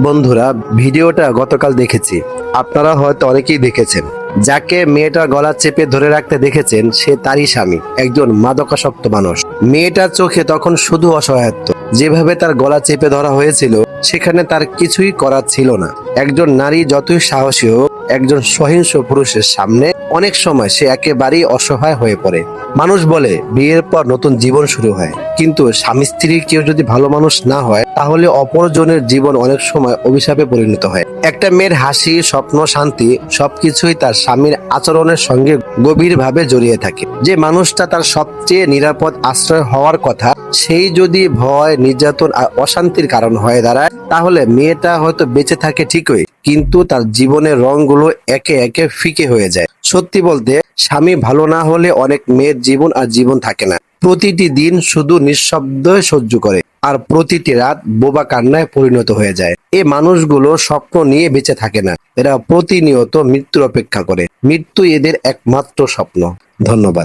বন্ধুরা, ভিডিওটা গতকাল দেখেছি। আপনারা হয়তো অনেকেই দেখেছেন। যাকে মেয়েটার গলা চেপে ধরে রাখতে দেখেছেন, সে তারই স্বামী, একজন মাদকাসক্ত মানুষ। মেয়েটার চোখে তখন শুধু অসহায়ত্ব। যেভাবে তার গলা চেপে ধরা হয়েছিল, সেখানে তার কিছুই করার ছিল না। একজন নারী যতই সাহসী হোক, একজন সহিংস পুরুষের সামনে অনেক সময় সে একেবারেই অসহায় হয়ে পড়ে। মানুষ বলে বিয়ের পর নতুন জীবন শুরু হয়, কিন্তু স্বামী স্ত্রীর কেউ যদি ভালো মানুষ না হয়, তাহলে অপরজনের জীবন অনেক সময় অভিশাপে পরিণত হয়। একটা মেয়ের হাসি, স্বপ্ন, শান্তি সবকিছুই তার স্বামীর আচরণের সঙ্গে গভীরভাবে জড়িয়ে থাকে। যে মানুষটা তার সবচেয়ে নিরাপদ আশ্রয় হওয়ার কথা, সেই যদি ভয়, নির্যাতন আর অশান্তির কারণ হয়ে দাঁড়ায়, তাহলে মেয়েটা হয়তো বেঁচে থাকে ঠিকই, কিন্তু তার জীবনের রংগুলো একে একে ফিকে হয়ে যায়। সত্যি বলতে, স্বামী ভালো না হলে অনেক মেয়ের জীবন আর জীবন থাকে না। প্রতিটি দিন শুধু নিঃশব্দে সহ্য করে, আর প্রতিটি রাত বোবা কান্নায় পরিণত হয়ে যায়। এই মানুষগুলো স্বপ্ন নিয়ে বেঁচে থাকে না, এরা প্রতিনিয়ত মৃত্যুর অপেক্ষা করে। মৃত্যু এদের একমাত্র স্বপ্ন। ধন্যবাদ।